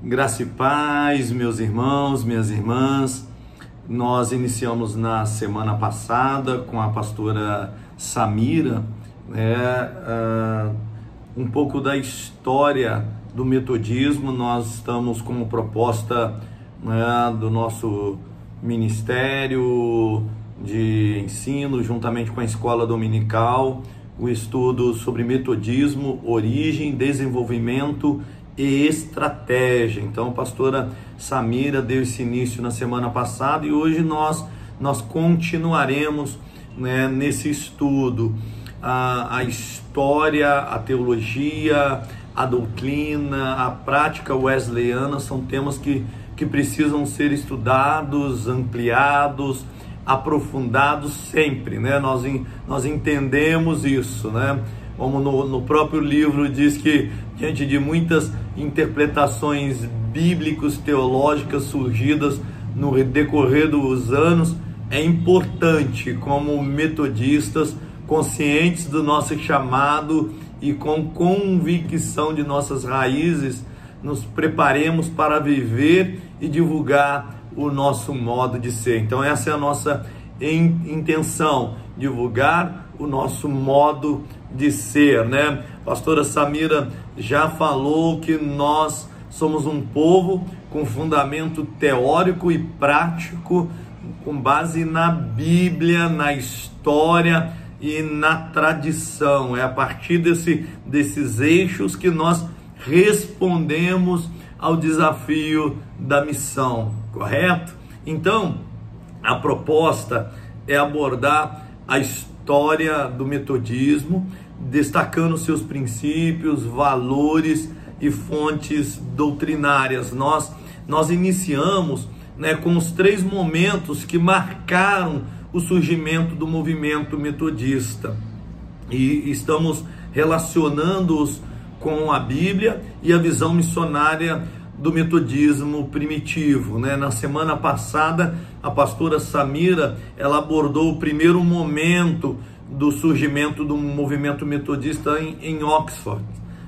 Graça e paz, meus irmãos, minhas irmãs. Nós iniciamos na semana passada com a pastora Samira, um pouco da história do metodismo. Nós estamos como proposta do nosso ministério de ensino, juntamente com a escola dominical, o estudo sobre metodismo, origem, desenvolvimento e estratégia. Então, a pastora Samira deu esse início na semana passada e hoje nós continuaremos nesse estudo. A história, a teologia, a doutrina, a prática wesleyana são temas que precisam ser estudados, ampliados, aprofundados sempre, Nós entendemos isso, Como no próprio livro diz que, diante de muitas interpretações bíblicas, teológicas surgidas no decorrer dos anos, é importante, como metodistas, conscientes do nosso chamado e com convicção de nossas raízes, nos preparemos para viver e divulgar o nosso modo de ser. Então essa é a nossa intenção, divulgar o nosso modo de ser, Pastora Samira já falou que nós somos um povo com fundamento teórico e prático, com base na Bíblia, na história e na tradição. É a partir desses eixos que nós respondemos ao desafio da missão, correto? Então, a proposta é abordar a história do metodismo, destacando seus princípios, valores e fontes doutrinárias. Nós iniciamos com os 3 momentos que marcaram o surgimento do movimento metodista e estamos relacionando-os com a Bíblia e a visão missionária do metodismo primitivo, Na semana passada, a pastora Samira, ela abordou o primeiro momento do surgimento do movimento metodista em Oxford.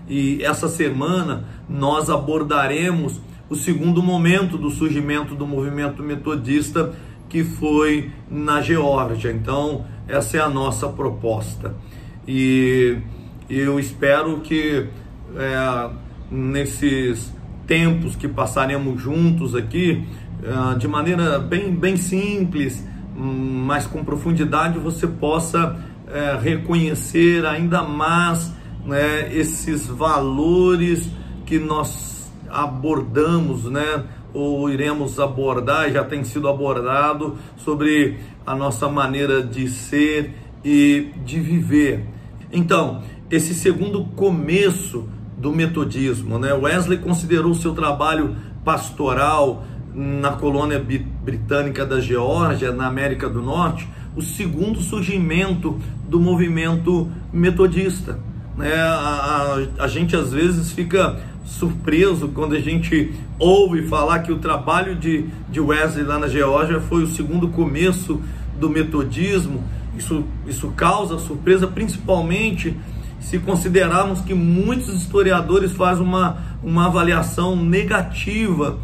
E essa semana nós abordaremos o segundo momento do surgimento do movimento metodista, que foi na Geórgia. Então, essa é a nossa proposta. E eu espero que nesses tempos que passaremos juntos aqui, de maneira bem simples, mas com profundidade, você possa reconhecer ainda mais esses valores que nós abordamos, ou iremos abordar, já tem sido abordado, sobre a nossa maneira de ser e de viver. Então, esse segundo começo do metodismo, Wesley considerou seu trabalho pastoral na colônia britânica da Geórgia, na América do Norte, o segundo surgimento do movimento metodista. A gente às vezes fica surpreso quando a gente ouve falar que o trabalho de Wesley lá na Geórgia foi o segundo começo do metodismo. Isso causa surpresa, principalmente se considerarmos que muitos historiadores fazem uma avaliação negativa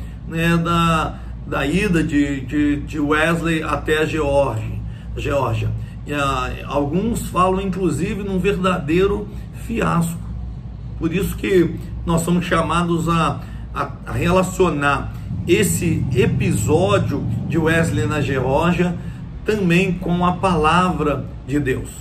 da ida de Wesley até a Geórgia. Alguns falam inclusive num verdadeiro fiasco. Por isso que nós somos chamados a relacionar esse episódio de Wesley na Geórgia também com a palavra de Deus.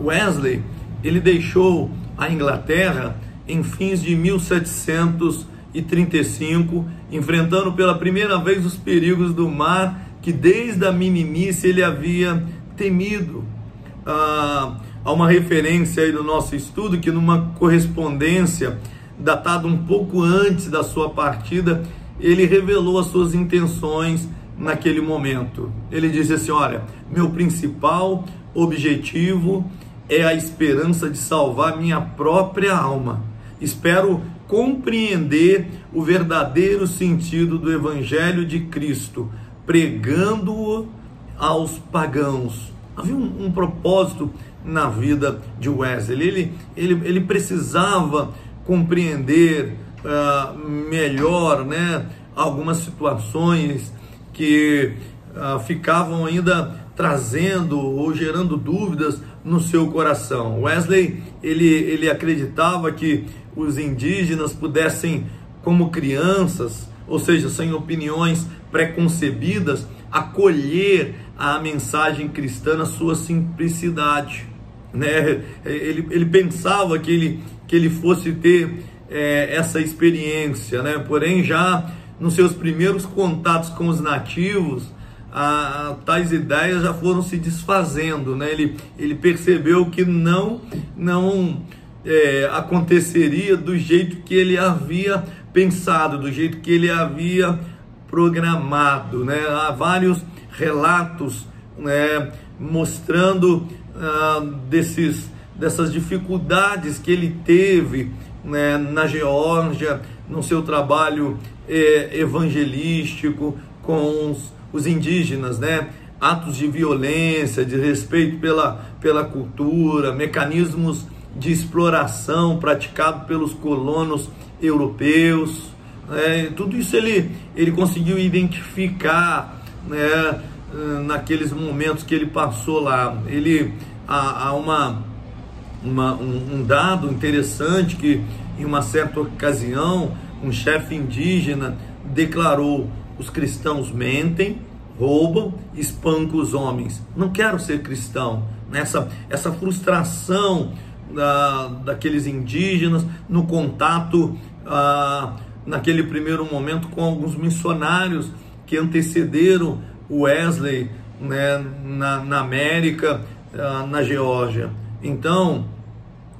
Wesley, ele deixou a Inglaterra em fins de 1735, enfrentando pela primeira vez os perigos do mar que desde a meninice ele havia temido. Há uma referência aí no nosso estudo que, numa correspondência datada um pouco antes da sua partida, ele revelou as suas intenções naquele momento. Ele disse assim: olha, meu principal objetivo é a esperança de salvar minha própria alma. Espero compreender o verdadeiro sentido do Evangelho de Cristo, pregando-o aos pagãos. Havia um propósito na vida de Wesley. Ele precisava compreender melhor, né, algumas situações que ficavam ainda trazendo ou gerando dúvidas no seu coração. Wesley, ele acreditava que os indígenas pudessem, como crianças, ou seja, sem opiniões preconcebidas, acolher a mensagem cristã na sua simplicidade, né? Ele pensava que ele fosse ter essa experiência, né? Porém, já nos seus primeiros contatos com os nativos, tais ideias já foram se desfazendo, né? Ele percebeu que não aconteceria do jeito que ele havia pensado, do jeito que ele havia programado, né? Há vários relatos, né, mostrando dessas dificuldades que ele teve, né, na Geórgia, no seu trabalho evangelístico com os indígenas, né? Atos de violência, de respeito pela cultura, mecanismos de exploração praticado pelos colonos europeus, né? Tudo isso ele conseguiu identificar, né, naqueles momentos que ele passou lá. Há um dado interessante que, em uma certa ocasião, um chefe indígena declarou: os cristãos mentem, roubam, espancam os homens. Não quero ser cristão. Essa frustração daqueles indígenas no contato, naquele primeiro momento, com alguns missionários que antecederam Wesley, né, na América, na Geórgia. Então,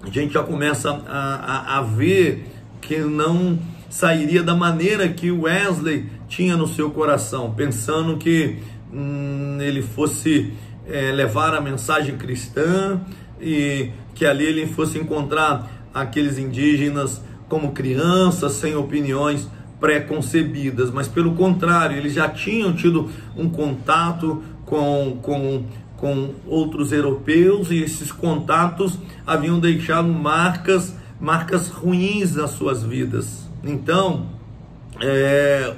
a gente já começa a ver que não sairia da maneira que Wesley tinha no seu coração, pensando que ele fosse levar a mensagem cristã e que ali ele fosse encontrar aqueles indígenas como crianças, sem opiniões preconcebidas, mas pelo contrário, eles já tinham tido um contato com outros europeus, e esses contatos haviam deixado marcas ruins nas suas vidas. Então,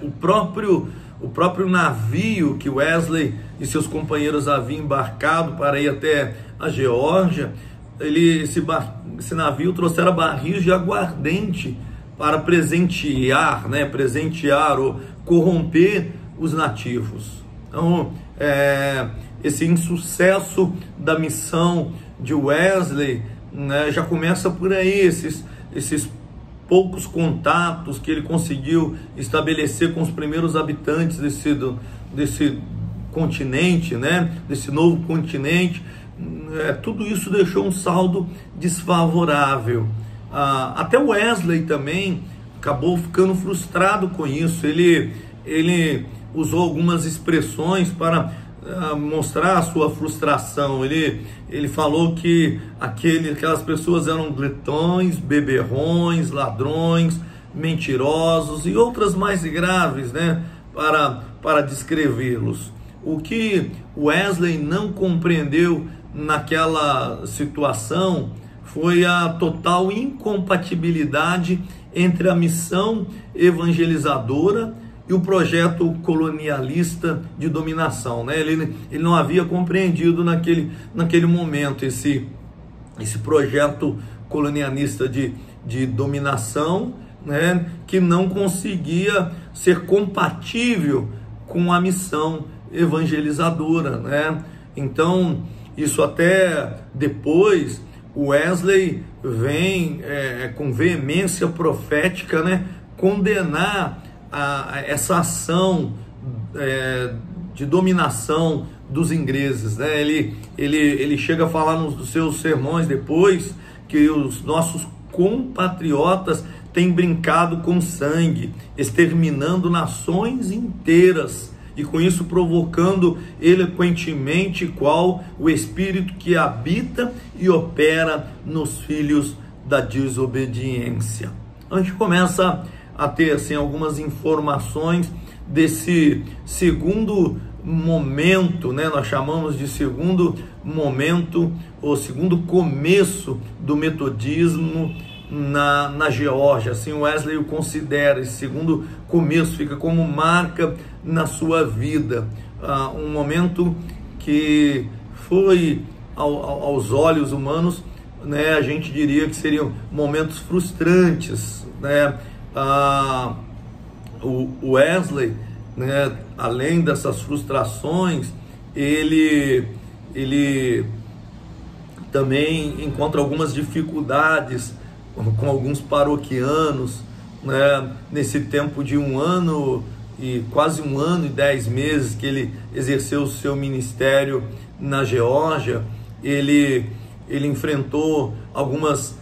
o próprio navio que Wesley e seus companheiros haviam embarcado para ir até a Geórgia, esse navio trouxera barris de aguardente para presentear ou corromper os nativos. Então, esse insucesso da missão de Wesley, né, já começa por aí, esses poucos contatos que ele conseguiu estabelecer com os primeiros habitantes desse continente, né, desse novo continente. Tudo isso deixou um saldo desfavorável. Até Wesley também acabou ficando frustrado com isso. Ele usou algumas expressões para mostrar a sua frustração. Ele falou que aquelas pessoas eram gletões, beberrões, ladrões, mentirosos e outras mais graves, né, para descrevê-los. O que Wesley não compreendeu naquela situação foi a total incompatibilidade entre a missão evangelizadora e o projeto colonialista de dominação, né? Ele não havia compreendido naquele momento esse projeto colonialista de dominação, né, que não conseguia ser compatível com a missão evangelizadora, né? Então, isso até depois, Wesley vem com veemência profética, né, condenar essa ação de dominação dos ingleses, né? Ele chega a falar nos dos seus sermões depois que os nossos compatriotas têm brincado com sangue, exterminando nações inteiras, e com isso provocando eloquentemente qual o espírito que habita e opera nos filhos da desobediência. A gente começa a ter assim algumas informações desse segundo momento, né? Nós chamamos de segundo momento, ou segundo começo do metodismo na Geórgia. Assim, Wesley o considera, esse segundo começo fica como marca na sua vida. Um momento que foi, aos olhos humanos, né, a gente diria que seriam momentos frustrantes, né? O Wesley, né, além dessas frustrações, ele também encontra algumas dificuldades com alguns paroquianos, né, nesse tempo de 1 ano e quase 1 ano e 10 meses que ele exerceu o seu ministério na Geórgia. Ele enfrentou algumas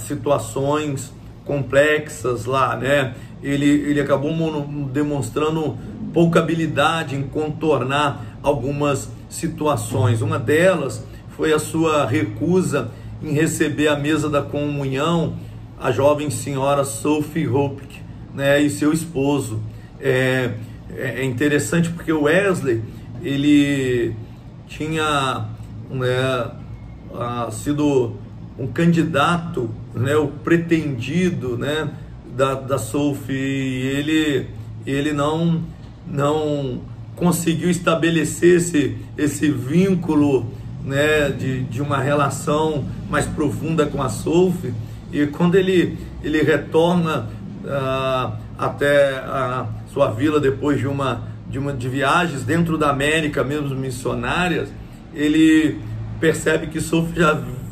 situações complexas lá, né? Ele acabou demonstrando pouca habilidade em contornar algumas situações. Uma delas foi a sua recusa em receber à mesa da comunhão a jovem senhora Sophie Hopke, né, e seu esposo. É interessante porque o Wesley, ele tinha, né, sido um candidato, né, o pretendido, né, da Sophie, e ele não conseguiu estabelecer esse vínculo, né, de uma relação mais profunda com a Sophie. E quando ele retorna até a sua vila depois de viagens dentro da América, mesmo missionárias, ele percebe que Sophie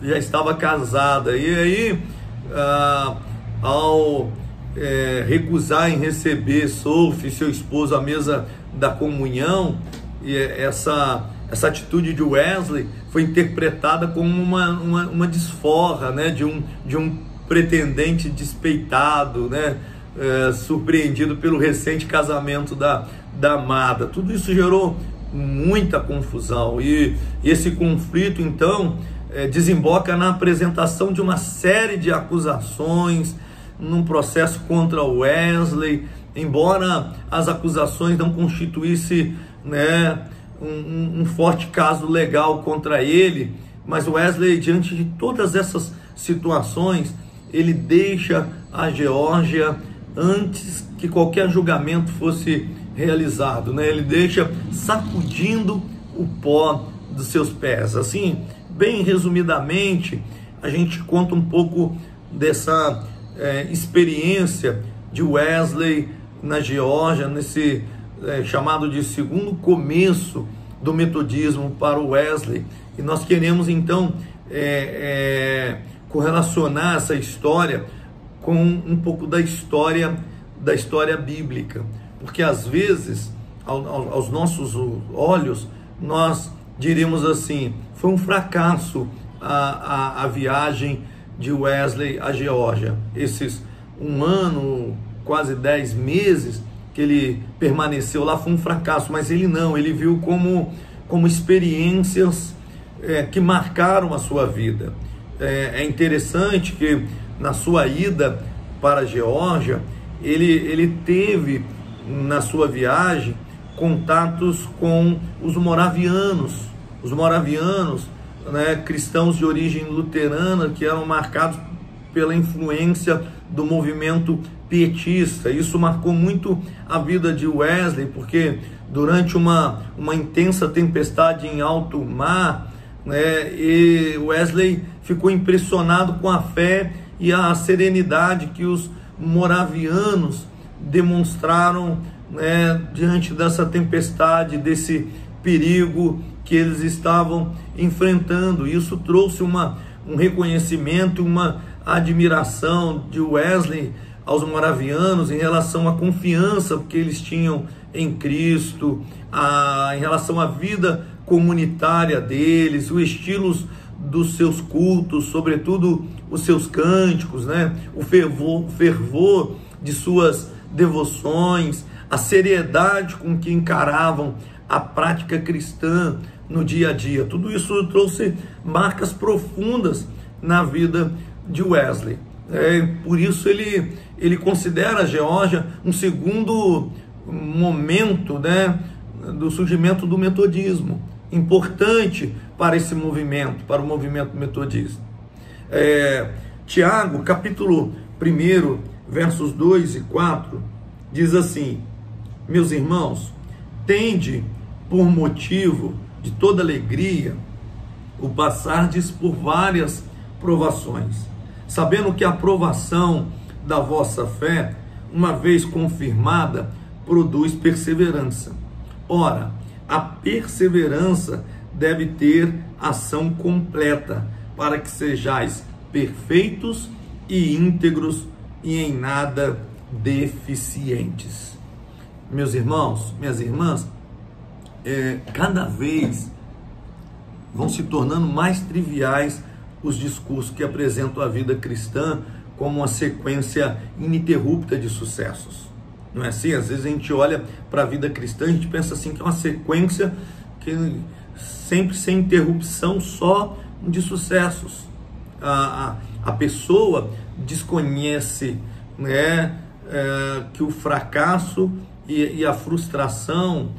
já estava casada. E aí, ao recusar em receber Sophie e seu esposo à mesa da comunhão, e essa atitude de Wesley foi interpretada como uma desforra, né, de um pretendente despeitado, né, surpreendido pelo recente casamento da amada. Tudo isso gerou muita confusão, e esse conflito então desemboca na apresentação de uma série de acusações num processo contra Wesley, embora as acusações não constituíssem, né, um forte caso legal contra ele. Mas Wesley, diante de todas essas situações, ele deixa a Geórgia antes que qualquer julgamento fosse realizado, né? Ele deixa sacudindo o pó dos seus pés. Assim, bem resumidamente, a gente conta um pouco dessa experiência de Wesley na Geórgia, nesse chamado de segundo começo do metodismo para o Wesley. E nós queremos então correlacionar essa história com um pouco da história bíblica, porque às vezes aos nossos olhos nós diríamos assim: foi um fracasso a viagem de Wesley à Geórgia. Esses 1 ano, quase 10 meses que ele permaneceu lá, foi um fracasso. Mas ele não, ele viu como experiências que marcaram a sua vida. É interessante que na sua ida para a Geórgia, ele teve na sua viagem contatos com os moravianos, né, cristãos de origem luterana, que eram marcados pela influência do movimento pietista. Isso marcou muito a vida de Wesley, porque durante uma intensa tempestade em alto mar, né, e Wesley ficou impressionado com a fé e a serenidade que os moravianos demonstraram, né, diante dessa tempestade, desse perigo que eles estavam enfrentando. Isso trouxe um reconhecimento, uma admiração de Wesley aos moravianos em relação à confiança que eles tinham em Cristo, em relação à vida comunitária deles, os estilos dos seus cultos, sobretudo os seus cânticos, né? O fervor de suas devoções, a seriedade com que encaravam a prática cristã no dia a dia. Tudo isso trouxe marcas profundas na vida de Wesley. Por isso ele considera a Geórgia um segundo momento, né, do surgimento do metodismo, importante para esse movimento, para o movimento metodista. Tiago, capítulo 1, versos 2 e 4, diz assim: meus irmãos, tende por motivo de toda alegria o passardes por várias provações, sabendo que a provação da vossa fé, uma vez confirmada, produz perseverança. Ora, a perseverança deve ter ação completa, para que sejais perfeitos e íntegros e em nada deficientes. Meus irmãos, minhas irmãs, cada vez vão se tornando mais triviais os discursos que apresentam a vida cristã como uma sequência ininterrupta de sucessos. Não é assim? Às vezes a gente olha para a vida cristã e a gente pensa assim que é uma sequência que sempre sem interrupção só de sucessos. A pessoa desconhece, né, que o fracasso e a frustração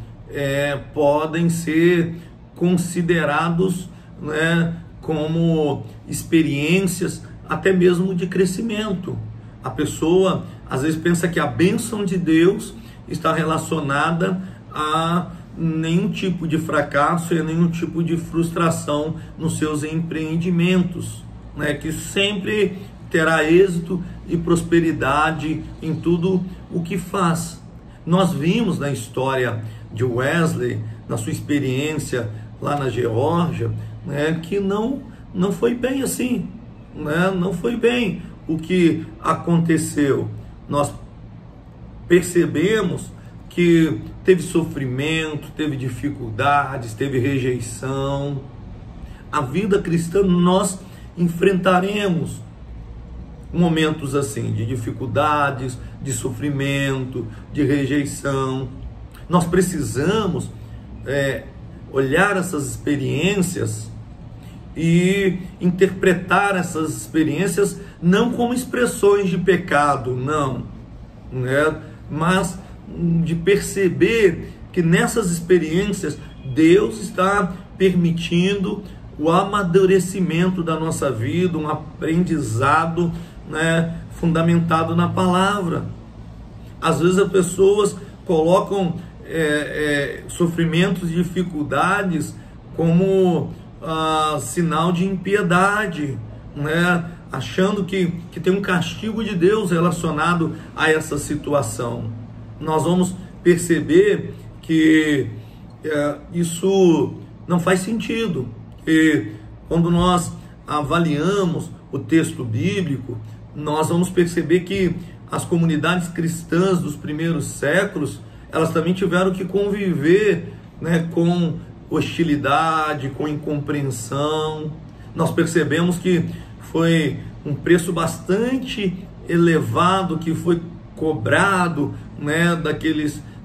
podem ser considerados, né, como experiências até mesmo de crescimento. A pessoa às vezes pensa que a bênção de Deus está relacionada a nenhum tipo de fracasso e nenhum tipo de frustração nos seus empreendimentos, né? Que sempre terá êxito e prosperidade em tudo o que faz. Nós vimos na história de Wesley, na sua experiência lá na Geórgia, né, que não foi bem assim, né? Não foi bem o que aconteceu. Nós percebemos que teve sofrimento, teve dificuldades, teve rejeição. A vida cristã, nós enfrentaremos momentos assim, de dificuldades, de sofrimento, de rejeição. Nós precisamos olhar essas experiências e interpretar essas experiências não como expressões de pecado, não, né? Mas de perceber que nessas experiências Deus está permitindo o amadurecimento da nossa vida, um aprendizado, né, fundamentado na palavra. Às vezes as pessoas colocam sofrimentos e dificuldades como sinal de impiedade, né? Achando que tem um castigo de Deus relacionado a essa situação. Nós vamos perceber que isso não faz sentido. E quando nós avaliamos o texto bíblico, nós vamos perceber que as comunidades cristãs dos primeiros séculos, elas também tiveram que conviver, né, com hostilidade, com incompreensão. Nós percebemos que foi um preço bastante elevado que foi cobrado, né,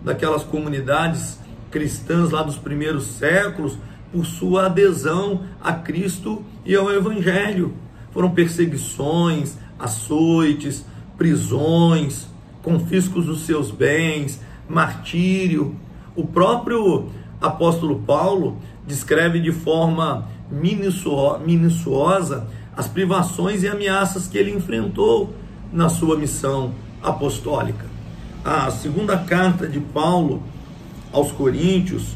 daquelas comunidades cristãs lá dos primeiros séculos por sua adesão a Cristo e ao Evangelho. Foram perseguições, açoites, prisões, confiscos dos seus bens, martírio. O próprio apóstolo Paulo descreve de forma minuciosa as privações e ameaças que ele enfrentou na sua missão apostólica. A segunda carta de Paulo aos Coríntios,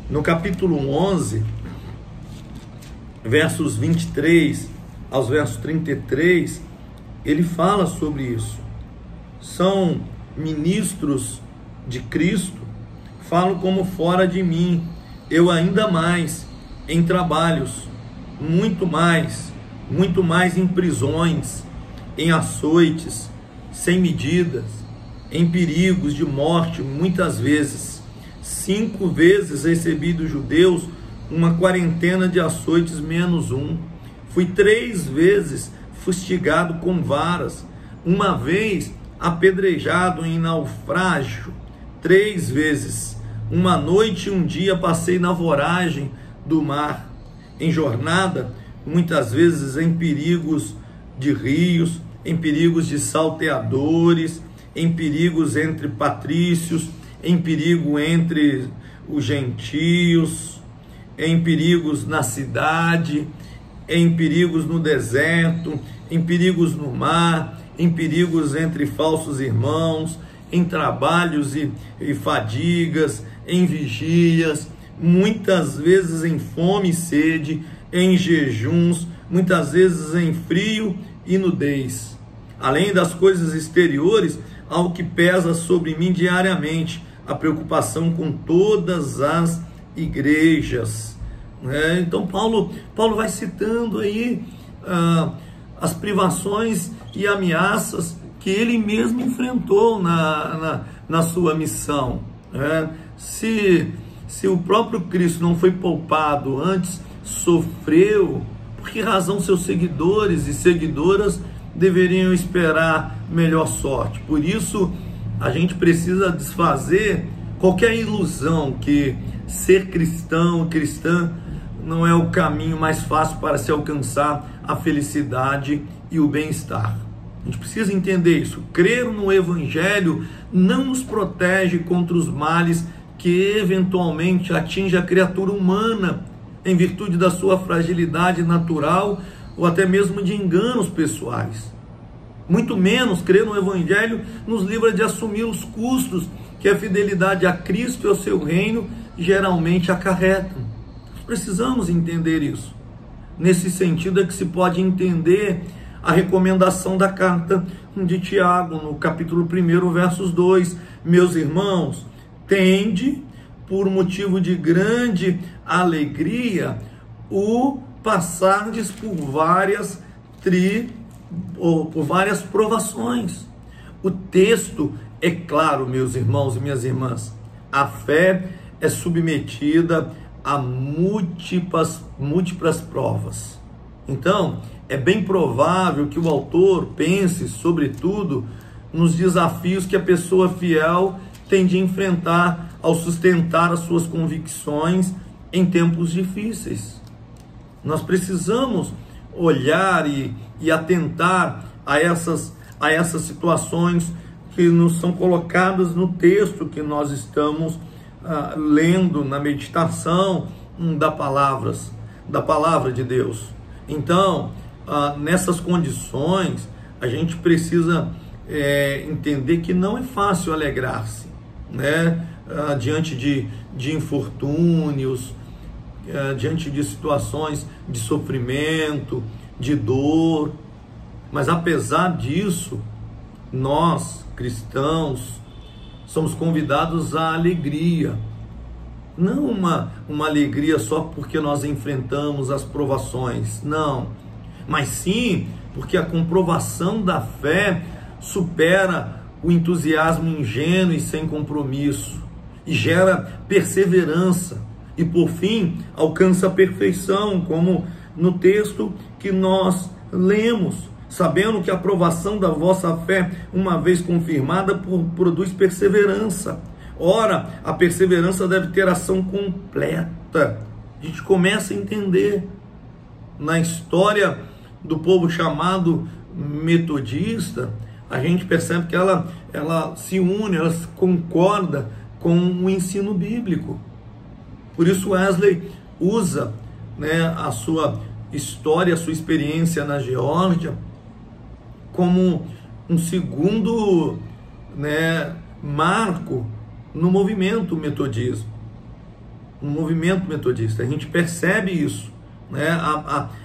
no capítulo 11, versos 23 aos versos 33, ele fala sobre isso. São ministros de Cristo, falo como fora de mim, eu ainda mais em trabalhos, muito mais em prisões, em açoites, sem medidas, em perigos de morte, muitas vezes. 5 vezes recebi dos judeus uma quarentena de açoites menos um. Fui 3 vezes fustigado com varas, uma vez apedrejado em naufrágio, 3 vezes. Uma noite e um dia passei na voragem do mar, em jornada, muitas vezes em perigos de rios, em perigos de salteadores, em perigos entre patrícios, em perigo entre os gentios, em perigos na cidade, em perigos no deserto, em perigos no mar, em perigos entre falsos irmãos, em trabalhos e fadigas, em vigílias, muitas vezes em fome e sede, em jejuns, muitas vezes em frio e nudez. Além das coisas exteriores, algo que pesa sobre mim diariamente, a preocupação com todas as igrejas. Então Paulo vai citando aí as privações e ameaças que ele mesmo enfrentou na sua missão. Se o próprio Cristo não foi poupado, antes sofreu, por que razão seus seguidores e seguidoras deveriam esperar melhor sorte? Por isso, a gente precisa desfazer qualquer ilusão que ser cristão, cristã, não é o caminho mais fácil para se alcançar a felicidade e o bem-estar. A gente precisa entender isso. Crer no Evangelho não nos protege contra os males que eventualmente atingem a criatura humana em virtude da sua fragilidade natural ou até mesmo de enganos pessoais. Muito menos crer no Evangelho nos livra de assumir os custos que a fidelidade a Cristo e ao seu reino geralmente acarretam. Precisamos entender isso. Nesse sentido é que se pode entender a recomendação da carta de Tiago, no capítulo 1, versos 2. Meus irmãos, tende por motivo de grande alegria o passardes por várias provações. O texto é claro, meus irmãos e minhas irmãs. A fé é submetida a múltiplas provas. Então, é bem provável que o autor pense, sobretudo, nos desafios que a pessoa fiel tem de enfrentar ao sustentar as suas convicções em tempos difíceis. Nós precisamos olhar e atentar a essas situações que nos são colocadas no texto que nós estamos lendo na meditação da palavra de Deus. Então, nessas condições, a gente precisa entender que não é fácil alegrar-se, diante de infortúnios, diante de situações de sofrimento, de dor. Mas apesar disso, nós, cristãos, somos convidados à alegria. Não uma alegria só porque nós enfrentamos as provações, não. Mas sim porque a comprovação da fé supera o entusiasmo ingênuo e sem compromisso, e gera perseverança, e por fim alcança a perfeição, como no texto que nós lemos, sabendo que a aprovação da vossa fé, uma vez confirmada, produz perseverança. Ora, a perseverança deve ter ação completa. A gente começa a entender na história do povo chamado metodista, a gente percebe que ela se une, ela concorda com o ensino bíblico. Por isso Wesley usa a sua história, a sua experiência na Geórgia como um segundo marco no movimento metodismo. No movimento metodista. A gente percebe isso.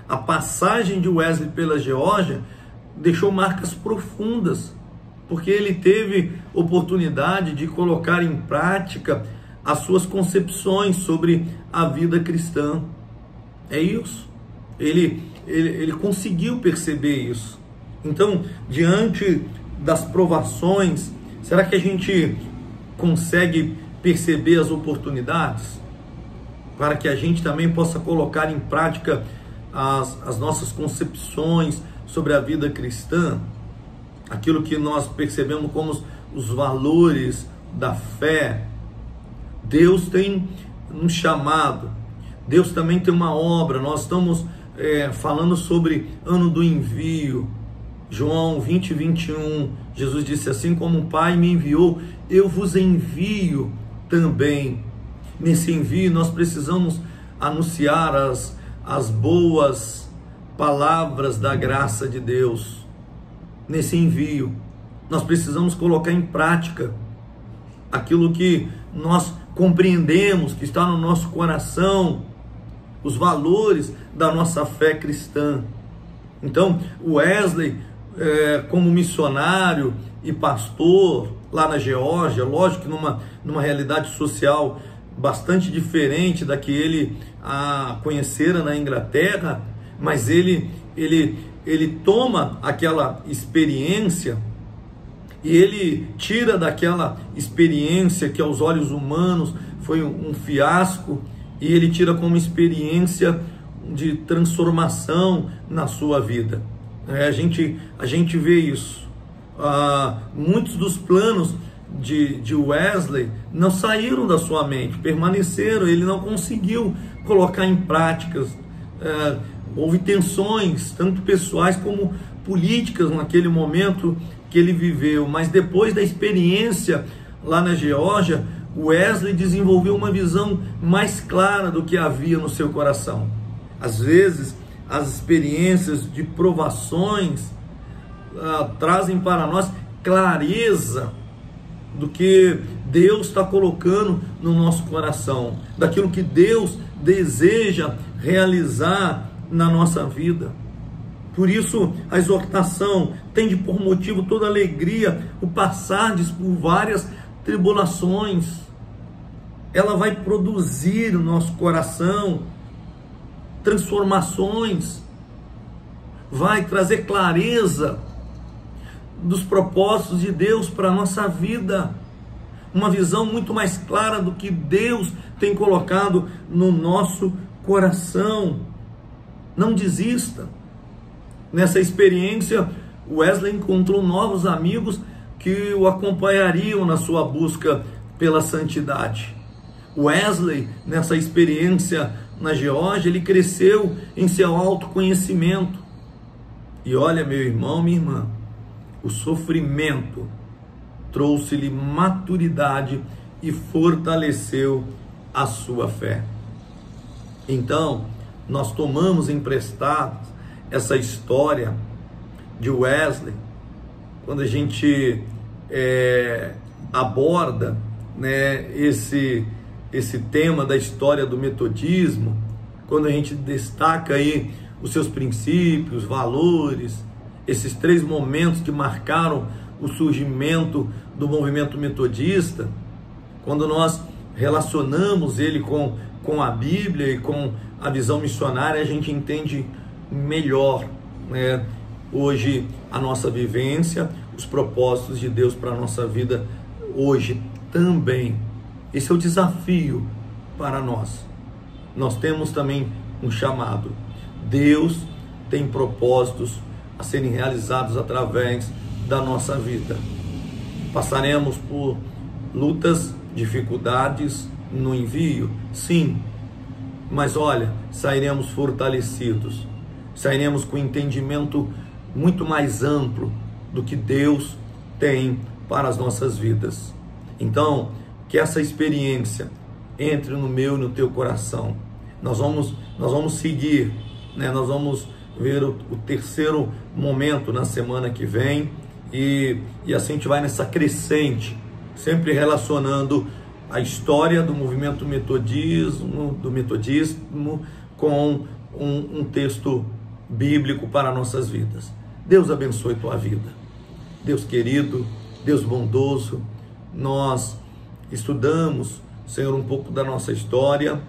A passagem de Wesley pela Geórgia deixou marcas profundas, porque ele teve oportunidade de colocar em prática as suas concepções sobre a vida cristã. É isso. Ele conseguiu perceber isso. Então, diante das provações, será que a gente consegue perceber as oportunidades para que a gente também possa colocar em prática as nossas concepções sobre a vida cristã, aquilo que nós percebemos como os valores da fé? Deus tem um chamado, Deus também tem uma obra. Nós estamos falando sobre ano do envio. João 20, 21, Jesus disse: assim como o Pai me enviou, eu vos envio também. Nesse envio nós precisamos anunciar as boas palavras da graça de Deus nesse envio. Nós precisamos colocar em prática aquilo que nós compreendemos, que está no nosso coração, os valores da nossa fé cristã. Então, Wesley, como missionário e pastor lá na Geórgia, lógico que numa realidade social bastante diferente da que ele conhecera na Inglaterra, mas ele toma aquela experiência e ele tira daquela experiência que aos olhos humanos foi um fiasco, e ele tira como experiência de transformação na sua vida. A gente vê isso. Muitos dos planos de Wesley não saíram da sua mente, permaneceram, ele não conseguiu colocar em práticas. Houve tensões, tanto pessoais como políticas, naquele momento que ele viveu, mas depois da experiência lá na Geórgia, Wesley desenvolveu uma visão mais clara do que havia no seu coração. Às vezes, as experiências de provações trazem para nós clareza do que Deus está colocando no nosso coração, daquilo que Deus deseja realizar na nossa vida. Por isso, a exortação tem de por motivo toda alegria o passardes por várias tribulações. Ela vai produzir no nosso coração transformações, vai trazer clareza dos propósitos de Deus para a nossa vida, uma visão muito mais clara do que Deus tem colocado no nosso coração. Não desista. Nessa experiência, Wesley encontrou novos amigos que o acompanhariam na sua busca pela santidade. Wesley, nessa experiência na Geórgia, ele cresceu em seu autoconhecimento. E olha, meu irmão, minha irmã, o sofrimento trouxe-lhe maturidade e fortaleceu a sua fé. Então, nós tomamos emprestado essa história de Wesley quando a gente aborda, né, esse tema da história do metodismo, quando a gente destaca aí os seus princípios, valores, esses 3 momentos que marcaram o surgimento do movimento metodista. Quando nós relacionamos ele com a Bíblia e com a visão missionária, a gente entende melhor, né, hoje a nossa vivência, os propósitos de Deus para a nossa vida hoje também. Esse é o desafio para nós. Nós temos também um chamado. Deus tem propósitos a serem realizados através da nossa vida. Passaremos por lutas, dificuldades no envio, sim, mas olha, sairemos fortalecidos, sairemos com entendimento muito mais amplo do que Deus tem para as nossas vidas. Então, que essa experiência entre no meu e no teu coração. Nós vamos seguir, né? Nós vamos ver o terceiro momento na semana que vem, e assim a gente vai nessa crescente, sempre relacionando a história do movimento metodismo com um texto bíblico para nossas vidas. Deus abençoe tua vida. Deus querido, Deus bondoso, nós estudamos, Senhor, um pouco da nossa história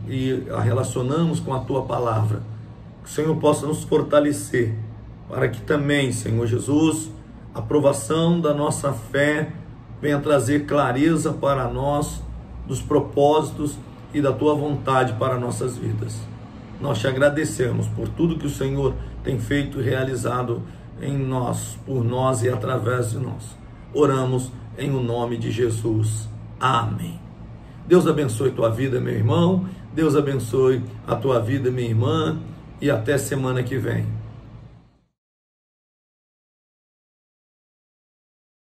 e a relacionamos com a tua palavra. Que o Senhor possa nos fortalecer, para que também, Senhor Jesus, a aprovação da nossa fé venha trazer clareza para nós dos propósitos e da tua vontade para nossas vidas. Nós te agradecemos por tudo que o Senhor tem feito e realizado em nós, por nós e através de nós. Oramos em o nome de Jesus. Amém. Deus abençoe tua vida, meu irmão. Deus abençoe a tua vida, minha irmã. E até semana que vem.